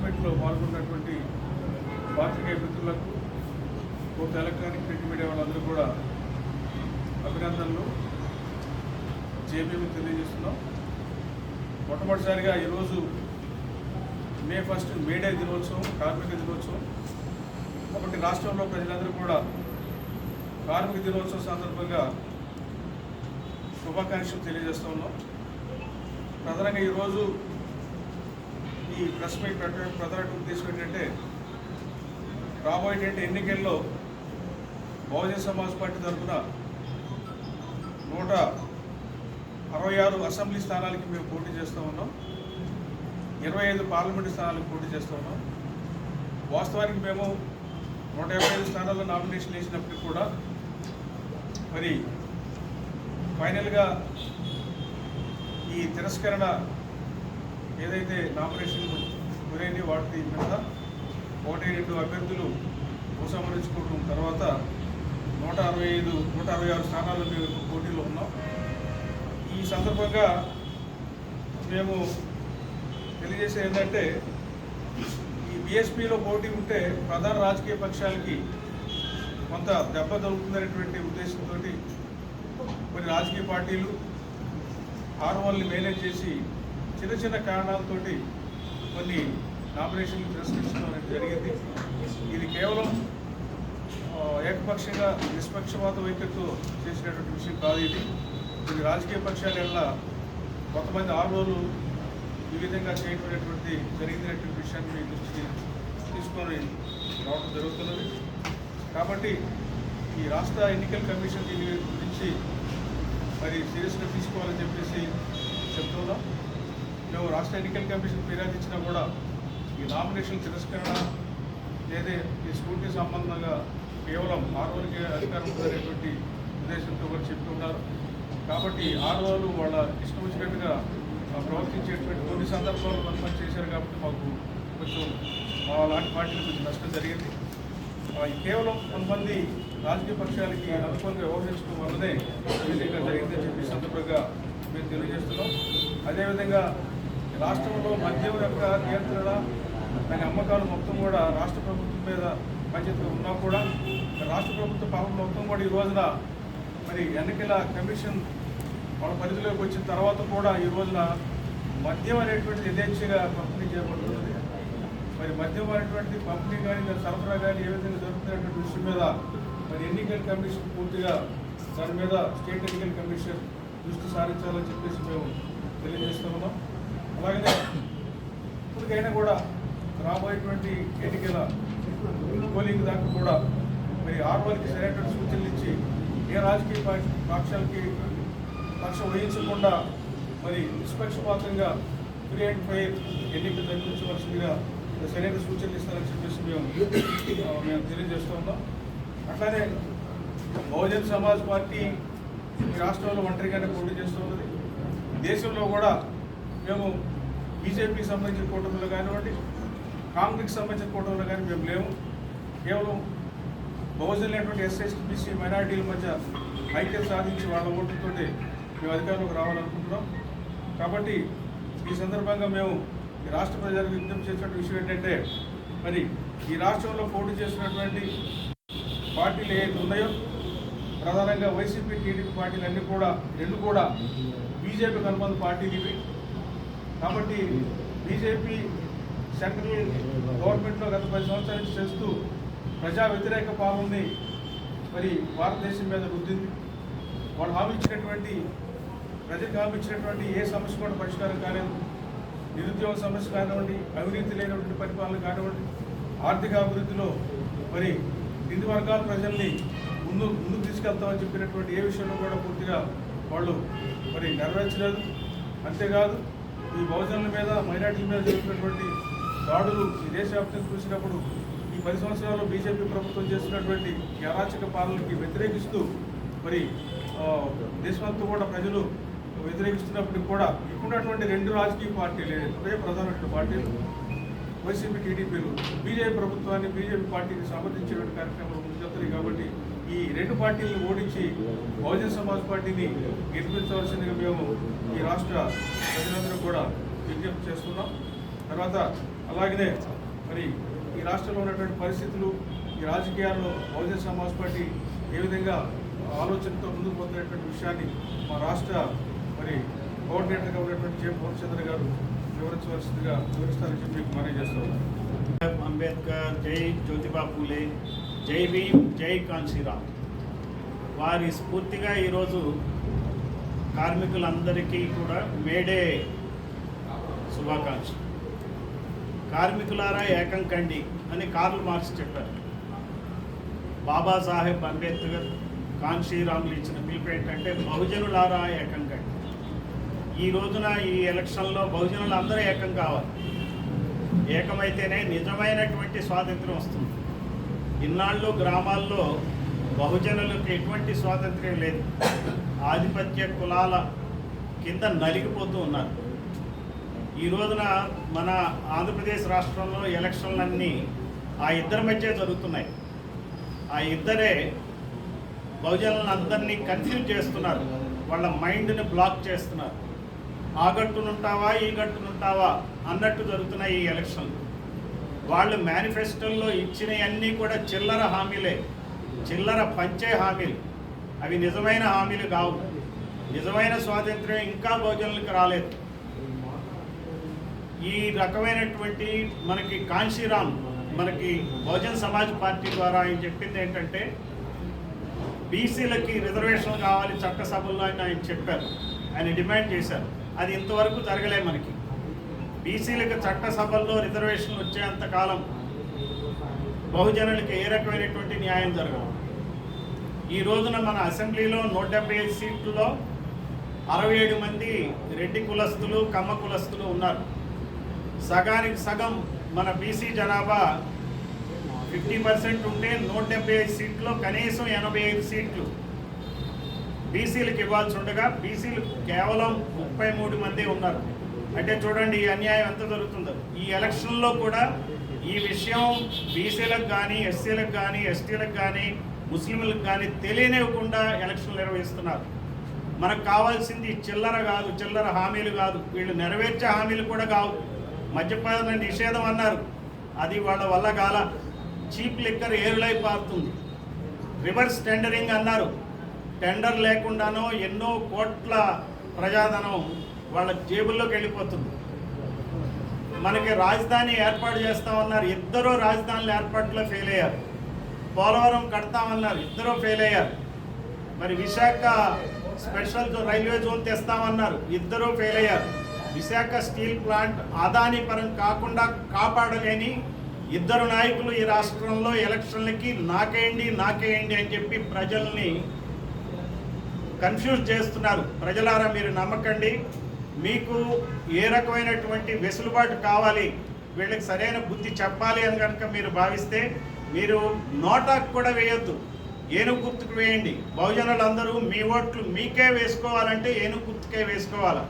మీట్లో పాల్గొన్నటువంటి పాత్రికేయ మిత్రులకు కోర్టు ఎలక్ట్రానిక్ ప్రింట్ మీడియా వాళ్ళందరూ కూడా అభినందనలు జేబీఎం తెలియజేస్తున్నాం. మొట్టమొదటిసారిగా ఈరోజు మే 1 మేడే దినోత్సవం, కార్మిక దినోత్సవం. కాబట్టి రాష్ట్రంలో ప్రజలందరూ కూడా కార్మిక దినోత్సవం సందర్భంగా శుభాకాంక్షలు తెలియజేస్తూ ఉన్నాం. ప్రధానంగా ఈరోజు ఈ ప్రెస్ మీట్ ప్రధాన ఉద్దేశం ఏంటంటే రాబోయేటువంటి ఎన్నికల్లో బహుజన సమాజ్ పార్టీ తరఫున 166 అసెంబ్లీ స్థానాలకి మేము పోటీ చేస్తూ ఉన్నాం. 25 పార్లమెంటు స్థానాలకు పోటీ చేస్తూ ఉన్నాం. వాస్తవానికి మేము 155 స్థానాల్లో నామినేషన్ వేసినప్పటికీ కూడా మరి ఫైనల్గా ఈ తిరస్కరణ ఏదైతే నామినేషన్ గురైంది వాటి మీద 1-2 అభ్యర్థులు ఉపసంహరించుకోవడం తర్వాత 166 స్థానాల్లో మేము పోటీలో ఉన్నాం. ఈ సందర్భంగా మేము తెలియజేసేది ఏంటంటే ఈ బీఎస్పీలో పోటీ ఉంటే ప్రధాన రాజకీయ పక్షాలకి కొంత దెబ్బ దొరుకుతుందనేటువంటి ఉద్దేశంతో కొన్ని రాజకీయ పార్టీలు ఆర్ఓల్ని మేనేజ్ చేసి చిన్న చిన్న కారణాలతోటి కొన్ని నామినేషన్లు తిరస్కరించడం అనేది జరిగింది. ఇది కేవలం ఏకపక్షంగా నిష్పక్షపాత వైఖరితో చేసినటువంటి విషయం కాదు. ఇది కొన్ని రాజకీయ పక్షాల వల్ల కొంతమంది ఆర్ఓలు ఈ విధంగా చేయబడినటువంటి జరిగినటువంటి విషయాన్ని మీ దృష్టికి తీసుకొని రావడం జరుగుతున్నది. కాబట్టి ఈ రాష్ట్ర ఎన్నికల కమిషన్ దీని గురించి మరి సీరియస్గా తీసుకోవాలని చెప్పేసి చెప్తున్నాం. మేము రాష్ట్ర ఎన్నికల కమిషన్ ఫిర్యాదు ఇచ్చినా కూడా ఈ నామినేషన్ తిరస్కరణ లేదా ఈ స్కూటీ సంబంధంగా కేవలం ఆర్ఓలకి అధికారం ఉందనేటువంటి ఉద్దేశంతో కూడా చెప్తున్నారు. కాబట్టి ఆర్ఓలు వాళ్ళ ఇష్టం వచ్చినట్టుగా ప్రవర్తించేటువంటి కొన్ని సందర్భాలు కొంతమంది చేశారు. కాబట్టి మాకు కొంచెం అలాంటి పార్టీలకు కొంచెం నష్టం జరిగింది. కేవలం కొంతమంది రాజకీయ పక్షాలకి అనుకూలంగా వ్యవహరించడం వల్లనే ఈ విధంగా జరిగిందని చెప్పి సందర్భంగా మేము తెలియజేస్తున్నాం. అదేవిధంగా రాష్ట్రంలో మద్యం యొక్క నియంత్రణ దాని అమ్మకాలు మొత్తం కూడా రాష్ట్ర ప్రభుత్వం మీద బాధ్యతగా ఉన్నా కూడా రాష్ట్ర ప్రభుత్వ పాలన మొత్తం కూడా ఈ రోజున మరి ఎన్నికల కమిషన్ వాళ్ళ పరిధిలోకి వచ్చిన తర్వాత కూడా ఈ రోజున మద్యం అనేటువంటిది యథేచ్ఛగా పంపిణీ చేయబడుతున్నది. మరి మద్యం అనేటువంటి పంపిణీ కానీ దాని సరఫరా కానీ ఏ విధంగా జరుగుతున్నటువంటి విషయం మీద మరి ఎన్నికల కమిషన్ పూర్తిగా దాని మీద స్టేట్ ఎన్నికల కమిషన్ దృష్టి సారించాలని చెప్పేసి మేము తెలియజేస్తూ ఉన్నాం. అలాగనే ఇప్పటికైనా కూడా రాబోయేటువంటి ఎన్నికల పోలింగ్ దాకా కూడా మరి ఆర్ఓలకి సరైనటువంటి సూచనలు ఇచ్చి ఏ రాజకీయ పక్షం వహించకుండా మరి నిష్పక్షపాతంగా ఫ్రీ అండ్ ఫెయిర్ ఎన్నికలు జరిపించవలసిందిగా సరైన సూచనలు ఇస్తారని చెప్పేసి మేము తెలియజేస్తూ ఉన్నాం. అట్లానే బహుజన సమాజ్ పార్టీ ఈ రాష్ట్రంలో ఒంటరిగానే పోటీ చేస్తూ ఉన్నది. దేశంలో కూడా మేము బీజేపీకి సంబంధించిన కూటమిలో కానివ్వండి, కాంగ్రెస్కి సంబంధించిన కూటమిలో కానీ మేము లేవు. కేవలం బహుజనులైనటువంటి ఎస్సీ మైనారిటీల మధ్య ఐక్యత సాధించి వాళ్ళ ఓట్లతో మేము అధికారంలోకి రావాలనుకుంటున్నాం. కాబట్టి ఈ సందర్భంగా మేము ఈ రాష్ట్ర ప్రజలకు విజ్ఞప్తి చేసినటువంటి విషయం ఏంటంటే మరి ఈ రాష్ట్రంలో పోటీ చేసినటువంటి పార్టీలు ఏది ఉన్నాయో ప్రధానంగా వైసీపీ, టీడీపీ పార్టీలు అన్నీ కూడా రెండు కూడా బీజేపీకి అనుబంధ పార్టీలు ఇవి. కాబట్టి బీజేపీ సెంట్రల్ గవర్నమెంట్లో గత 10 సంవత్సరాల నుంచి చేస్తూ ప్రజా వ్యతిరేక పాలనని మరి భారతదేశం మీద రుద్దింది. వాళ్ళు హామీ ఇచ్చినటువంటి ప్రజలకు హామీ ఇచ్చినటువంటి ఏ సమస్య కూడా పరిష్కారం కాలేదు. నిరుద్యోగ సమస్య కానివ్వండి, అవినీతి లేనటువంటి పరిపాలన కానివ్వండి, ఆర్థిక అభివృద్ధిలో మరి కింది వర్గాల ప్రజల్ని ముందుకు తీసుకెళ్తామని చెప్పినటువంటి ఏ విషయంలో కూడా పూర్తిగా వాళ్ళు మరి నెరవేర్చలేదు. అంతేకాదు ఈ బహుజనుల మీద, మైనార్టీల మీద జరుగుతున్నటువంటి దాడులు ఈ దేశవ్యాప్తంగా చూసినప్పుడు ఈ 10 సంవత్సరాల్లో బీజేపీ ప్రభుత్వం చేస్తున్నటువంటి ఈ అరాచక పాలనకి వ్యతిరేకిస్తూ మరి దేశమంతా కూడా ప్రజలు వ్యతిరేకిస్తున్నప్పటికీ కూడా ఇప్పుడున్నటువంటి 2 రాజకీయ పార్టీలు, ప్రధానమైన పార్టీలు వైసీపీ, టీడీపీలు బీజేపీ ప్రభుత్వాన్ని, బీజేపీ పార్టీని సమర్థించేటువంటి కార్యక్రమాలు ముందుకెళ్తాయి. కాబట్టి ఈ 2 పార్టీలను ఓడించి బహుజన సమాజ్ పార్టీని గెలిపించవలసిందిగా మేము ఈ రాష్ట్ర ప్రజలందరూ కూడా విజ్ఞప్తి చేస్తున్నాం. తర్వాత అలాగనే మరి ఈ రాష్ట్రంలో ఉన్నటువంటి పరిస్థితులు, ఈ రాజకీయాల్లో బహుజన సమాజ్ పార్టీ ఏ విధంగా ఆలోచనతో ముందుకు పోతున్నటువంటి విషయాన్ని మా రాష్ట్ర మరి కోఆర్డినేటర్గా ఉన్నటువంటి జే పూర్ణచంద్ర గారు వివరిస్తారని చెప్పి మీకు మనవి చేస్తూ ఉన్నాను. అంబేద్కర్, జై జ్యోతిబా పూలే, జై భీమ్, జై కాన్షీరామ్. వారి స్ఫూర్తిగా ఈరోజు కార్మికులందరికీ కూడా మేడే శుభాకాంక్షలు. కార్మికులారా ఏకం కండి అని కార్ల్ మార్క్స్ చెప్పారు. బాబాసాహెబ్ అంబేద్కర్, కాన్షీరాములు ఇచ్చిన పిలుపు ఏంటంటే బహుజనులారా ఏకం కండి. ఈ రోజున ఈ ఎలక్షన్లో బహుజనులు అందరూ ఏకం కావాలి. ఏకమైతేనే నిజమైనటువంటి స్వాతంత్ర్యం వస్తుంది. ఇన్నాళ్ళు గ్రామాల్లో బహుజనులకు ఎటువంటి స్వాతంత్ర్యం లేదు. ఆధిపత్య కులాల కింద నలిగిపోతూ ఉన్నారు. ఈ రోజున మన ఆంధ్రప్రదేశ్ రాష్ట్రంలో ఎలక్షన్లన్నీ ఆ ఇద్దరి మధ్య జరుగుతున్నాయి. ఆ ఇద్దరే బహుజనులందరినీ కన్ఫ్యూజ్ చేస్తున్నారు. వాళ్ళ మైండ్ని బ్లాక్ చేస్తున్నారు. ఆ గట్టునుంటావా ఈ గట్టునుంటావా అన్నట్టు జరుగుతున్నాయి ఈ ఎలక్షన్లు. వాళ్ళు మేనిఫెస్టోల్లో ఇచ్చినవన్నీ కూడా చిల్లర హామీలే, చిల్లర పంచే హామీలు. అవి నిజమైన హామీలు కావు. నిజమైన స్వాతంత్ర్యం ఇంకా బహుజనులకు రాలేదు. ఈ రకమైనటువంటి మనకి కాన్షీరామ్ మనకి బహుజన్ సమాజ్ పార్టీ ద్వారా ఆయన చెప్పింది ఏంటంటే బీసీలకి రిజర్వేషన్ కావాలి చట్టసభల్లో అని ఆయన చెప్పారు. ఆయన డిమాండ్ చేశారు. అది ఇంతవరకు జరగలే. మనకి బీసీలకు చట్టసభల్లో రిజర్వేషన్లు వచ్చేంతకాలం బహుజనులకి ఏ రకమైనటువంటి న్యాయం జరగదు. ఈ రోజున మన అసెంబ్లీలో 175 సీట్లలో 67 మంది రెడ్డి కులస్తులు, కమ్మ కులస్తులు ఉన్నారు. సగానికి సగం మన బీసీ జనాభా 50% ఉంటే 175 సీట్లు కనీసం 85 సీట్లు బీసీలకు ఇవ్వాల్సి ఉండగా బీసీలు కేవలం 33 మంది ఉన్నారు. అంటే చూడండి ఈ అన్యాయం ఎంత జరుగుతుందో. ఈ ఎలక్షన్లో కూడా ఈ విషయం బీసీలకు కానీ, ఎస్సీలకు కానీ, ఎస్టీలకు కానీ, ముస్లింలకు కానీ తెలియనివ్వకుండా ఎలక్షన్లు నిర్వహిస్తున్నారు. మనకు కావాల్సింది చిల్లర కాదు, చిల్లర హామీలు కాదు, వీళ్ళు నెరవేర్చే హామీలు కూడా కావు. మద్యపాన నిషేధం అన్నారు, అది వాళ్ళ వల్ల కాల. చీప్ లిక్కర్ ఏరులై పారుతుంది. రివర్స్ టెండరింగ్ అన్నారు, టెండర్ లేకుండానో ఎన్నో కోట్ల ప్రజాధనం వాళ్ళ జేబుల్లోకి వెళ్ళిపోతుంది. మనకి రాజధాని ఏర్పాటు చేస్తామన్నారు, ఇద్దరూ రాజధానుల ఏర్పాటులో ఫెయిల్ అయ్యారు. పోలవరం కడతామన్నారు, ఇద్దరూ ఫెయిల్ అయ్యారు. మరి విశాఖ స్పెషల్ రైల్వే జోన్ తెస్తామన్నారు, ఇద్దరూ ఫెయిల్ అయ్యారు. విశాఖ స్టీల్ ప్లాంట్ అదాని పరం కాకుండా కాపాడలేని ఇద్దరు నాయకులు ఈ రాష్ట్రంలో ఎలక్షన్లకి నాకేయండి నాకేయండి అని చెప్పి ప్రజల్ని కన్ఫ్యూజ్ చేస్తున్నారు. ప్రజలారా మీరు నమ్మకండి. మీకు ఏ రకమైనటువంటి వెసులుబాటు కావాలి, వీళ్ళకి సరైన బుద్ధి చెప్పాలి అని కనుక మీరు భావిస్తే మీరు నోటాకు కూడా వేయొద్దు, ఏనుగు గుర్తుకు వేయండి. బహుజనులందరూ మీ ఓట్లు మీకే వేసుకోవాలంటే ఏనుగు గుర్తుకే వేసుకోవాలి.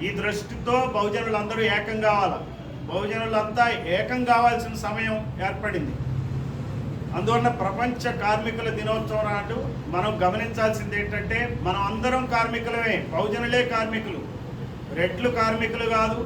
ఈ దృష్టితో బహుజనులందరూ ఏకం కావాలి. బహుజనులంతా ఏకం కావాల్సిన సమయం ఏర్పడింది. అందువల్ల ప్రపంచ కార్మికుల దినోత్సవం నాడు మనం గమనించాల్సింది ఏంటంటే మనం అందరం కార్మికులమే, బహుజనులే కార్మికులు. రెడ్లు కార్మికులు కాదు,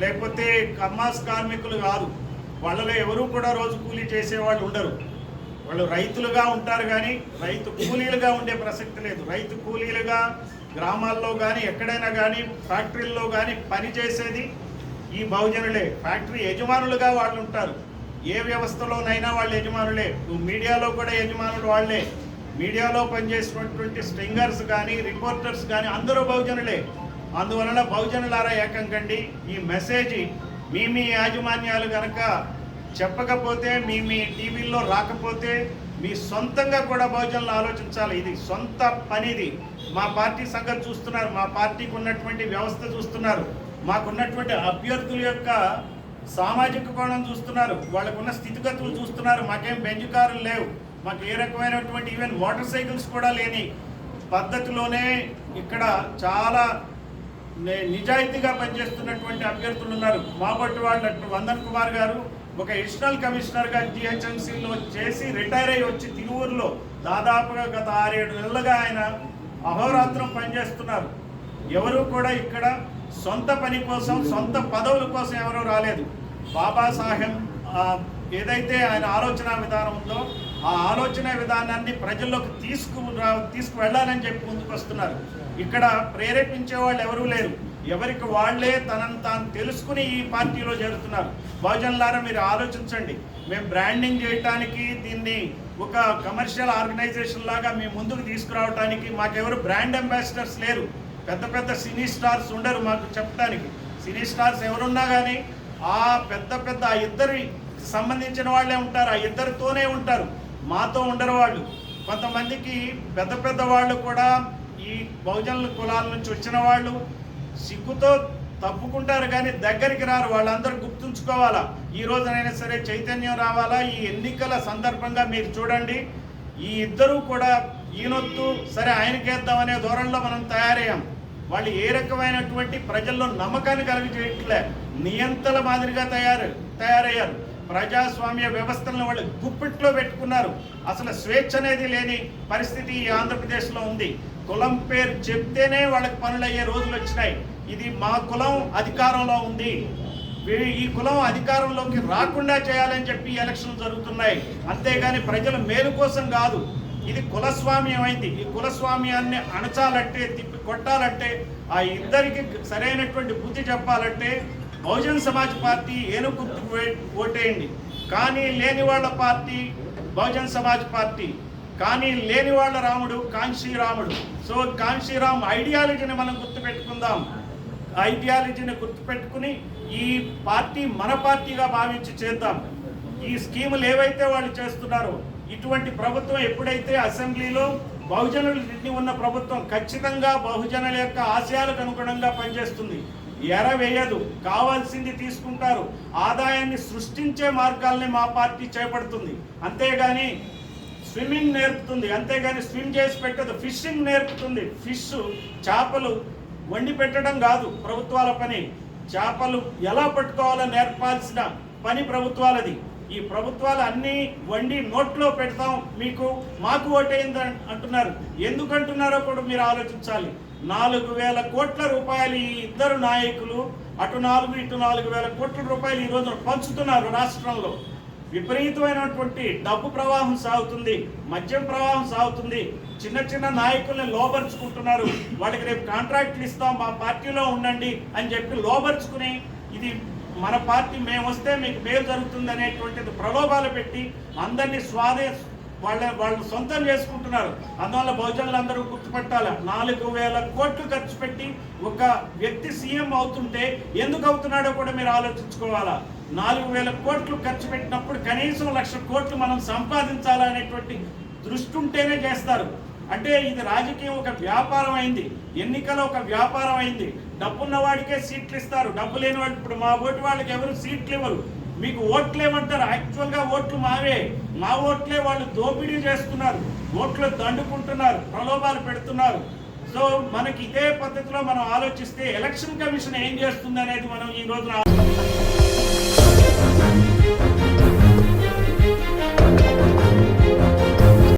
లేకపోతే కమ్మాస్ కార్మికులు కాదు. వాళ్ళలో ఎవరూ కూడా రోజు కూలీ చేసేవాళ్ళు ఉండరు. వాళ్ళు రైతులుగా ఉంటారు కానీ రైతు కూలీలుగా ఉండే ప్రసక్తి లేదు. రైతు కూలీలుగా గ్రామాల్లో కానీ ఎక్కడైనా కానీ ఫ్యాక్టరీల్లో కానీ పనిచేసేది ఈ బహుజనులే. ఫ్యాక్టరీ యజమానులుగా వాళ్ళు ఉంటారు. ఏ వ్యవస్థలోనైనా వాళ్ళు యజమానులే. మీడియాలో కూడా యజమానులు వాళ్ళే. మీడియాలో పనిచేసినటువంటి స్ట్రింగర్స్ కానీ రిపోర్టర్స్ కానీ అందరూ బహుజనులే. అందువలన బహుజనులారా ఏకం కండి. ఈ మెసేజ్ మీ యాజమాన్యాలు కనుక చెప్పకపోతే, మీ టీవీల్లో రాకపోతే మీ సొంతంగా కూడా బహుజనులు ఆలోచించాలి. ఇది సొంత పనిది. మా పార్టీ సంగతి చూస్తున్నారు, మా పార్టీకి ఉన్నటువంటి వ్యవస్థ చూస్తున్నారు, మాకున్నటువంటి అభ్యర్థుల యొక్క సామాజిక కోణం చూస్తున్నారు, వాళ్ళకున్న స్థితిగతులు చూస్తున్నారు. మాకేం బెంజ్ కారులు లేవు, మాకు ఏ రకమైనటువంటి ఈవెన్ మోటార్ సైకిల్స్ కూడా లేని పద్ధతిలోనే ఇక్కడ చాలా నిజాయితీగా పనిచేస్తున్నటువంటి అభ్యర్థులు ఉన్నారు. మాబట్టి వాళ్ళు వందన్ కుమార్ గారు ఒక అడిషనల్ కమిషనర్గా జిహెచ్ఎంసీలో చేసి రిటైర్ అయ్యి వచ్చి తిరువూరులో దాదాపుగా గత 6-7 నెలలుగా ఆయన అహోరాత్రం పనిచేస్తున్నారు. ఎవరు కూడా ఇక్కడ సొంత పని కోసం, సొంత పదవుల కోసం ఎవరూ రాలేదు. బాబాసాహెబ్ ఏదైతే ఆయన ఆలోచన విధానం ఉందో, ఏదైతే ఆయన ఆలోచన విధానం ఉందో ఆ ఆలోచన విధానాన్ని ప్రజల్లోకి తీసుకువెళ్ళాలని చెప్పి ముందుకు వస్తున్నారు. ఇక్కడ ప్రేరేపించే వాళ్ళు ఎవరూ లేరు. ఎవరికి వాళ్లే తనను తాను తెలుసుకుని ఈ పార్టీలో చేరుతున్నారు. బహుజనులారా, మీరు ఆలోచించండి. మేము బ్రాండింగ్ చేయడానికి, దీన్ని ఒక కమర్షియల్ ఆర్గనైజేషన్ లాగా మేము ముందుకు తీసుకురావడానికి మాకెవరు బ్రాండ్ అంబాసిడర్స్ లేరు. పెద్ద పెద్ద సినీ స్టార్స్ ఉండరు మాకు చెప్పడానికి. సినీ స్టార్స్ ఎవరున్నా కానీ ఆ పెద్ద ఆ ఇద్దరి సంబంధించిన వాళ్ళే ఉంటారు, ఆ ఇద్దరితోనే ఉంటారు, మాతో ఉండరు వాళ్ళు. కొంతమందికి పెద్ద వాళ్ళు కూడా ఈ బహుజనుల కులాల నుంచి వచ్చిన వాళ్ళు సిగ్గుతో తప్పుకుంటారు కానీ దగ్గరికి రారు. వాళ్ళందరూ గుర్తుంచుకోవాలా. ఈ రోజునైనా సరే చైతన్యం రావాలా. ఈ ఎన్నికల సందర్భంగా మీరు చూడండి, ఈ ఇద్దరూ కూడా ఈయనొద్దు సరే ఆయనకేద్దామనే ధోరణిలో మనం తయారయ్యాం. వాళ్ళు ఏ రకమైనటువంటి ప్రజల్లో నమ్మకాన్ని కలిగజేయట్లే, నియంతల మాదిరిగా తయారయ్యారు. ప్రజాస్వామ్య వ్యవస్థలను వాళ్ళు గుప్పిట్లో పెట్టుకున్నారు. అసలు స్వేచ్ఛ అనేది లేని పరిస్థితి ఈ ఆంధ్రప్రదేశ్లో ఉంది. కులం పేరు చెప్తేనే వాళ్ళకి పనులు అయ్యే రోజులు వచ్చినాయి. ఇది మా కులం అధికారంలో ఉంది, ఈ కులం అధికారంలోకి రాకుండా చేయాలని చెప్పి ఎలక్షన్లు జరుగుతున్నాయి. అంతేగాని ప్రజల మేలు కోసం కాదు. ఇది కులస్వామ్యం అయింది. ఈ కులస్వామ్యాన్ని అణచాలంటే, తిప్పి కొట్టాలంటే, ఆ ఇద్దరికి సరైనటువంటి బుద్ధి చెప్పాలంటే బహుజన్ సమాజ్ పార్టీ ఏనుగు గుర్తుకు ఓటేయండి. కానీ లేని వాళ్ళ పార్టీ బహుజన్ సమాజ్ పార్టీ. కానీ లేని వాళ్ళ రాముడు కాంశీరాముడు. సో కాంశీరామ్ ఐడియాలజీని మనం గుర్తుపెట్టుకుందాం. ఐడియాలజీని గుర్తుపెట్టుకుని ఈ పార్టీ మన పార్టీగా భావించి చేద్దాం. ఈ స్కీములు ఏవైతే వాళ్ళు చేస్తున్నారో, ఇటువంటి ప్రభుత్వం ఎప్పుడైతే అసెంబ్లీలో బహుజనులు ఉన్న ప్రభుత్వం ఖచ్చితంగా బహుజనుల యొక్క ఆశయాలకు అనుగుణంగా పనిచేస్తుంది. ఎరవేయదు, కావాల్సింది తీసుకుంటారు. ఆదాయాన్ని సృష్టించే మార్గాల్ని మా పార్టీ చేపడుతుంది. అంతేగాని స్విమ్మింగ్ నేర్పుతుంది, అంతేగాని స్విమ్ చేసి పెట్టదు. ఫిషింగ్ నేర్పుతుంది. ఫిష్ చేపలు వండి పెట్టడం కాదు ప్రభుత్వాల పని. చేపలు ఎలా పట్టుకోవాలో నేర్పాల్సిన పని ప్రభుత్వాలది. ఈ ప్రభుత్వాలు అన్నీ వండి నోట్లో పెడతాం మీకు, మాకు ఓటైంది అంటున్నారు. ఎందుకు అంటున్నారో కూడా మీరు ఆలోచించాలి. 4,000 కోట్ల రూపాయలు ఈ ఇద్దరు నాయకులు, అటు 4 ఇటు 4,000 కోట్ల రూపాయలు ఈ రోజు పంచుతున్నారు. రాష్ట్రంలో విపరీతమైనటువంటి డబ్బు ప్రవాహం సాగుతుంది, మద్యం ప్రవాహం సాగుతుంది. చిన్న నాయకుల్ని లోబర్చుకుంటున్నారు. వాళ్ళకి రేపు కాంట్రాక్ట్లు ఇస్తాం, మా పార్టీలో ఉండండి అని చెప్పి లోబర్చుకుని, ఇది మన పార్టీ మేము వస్తే మీకు మేలు జరుగుతుంది అనేటువంటిది ప్రలోభాలు పెట్టి అందరినీ వాళ్ళు సొంతం చేసుకుంటున్నారు. అందువల్ల బహుజనులందరూ గుర్తుపట్టాలి. 4,000 కోట్లు ఖర్చు పెట్టి ఒక వ్యక్తి సీఎం అవుతుంటే ఎందుకు అవుతున్నాడో కూడా మీరు ఆలోచించుకోవాలా. 4,000 కోట్లు ఖర్చు పెట్టినప్పుడు కనీసం 1,00,000 కోట్లు మనం సంపాదించాలనేటువంటి దృష్టి ఉంటేనే చేస్తారు. అంటే ఇది రాజకీయం ఒక వ్యాపారం అయింది, ఎన్నికల ఒక వ్యాపారం అయింది. డబ్బున్న వాడికే సీట్లు ఇస్తారు, డబ్బు లేని వాడు. ఇప్పుడు మా ఓటు వాళ్ళకి ఎవరు సీట్లు ఇవ్వరు. మీకు ఓట్లు ఏమంటారు? యాక్చువల్గా ఓట్లు మావే, మా ఓట్లే వాళ్ళు దోపిడీ చేస్తున్నారు, ఓట్లు దండుకుంటున్నారు, ప్రలోభాలు పెడుతున్నారు. సో మనకి ఇదే పద్ధతిలో మనం ఆలోచిస్తే ఎలక్షన్ కమిషన్ ఏం చేస్తుంది అనేది మనం ఈ రోజున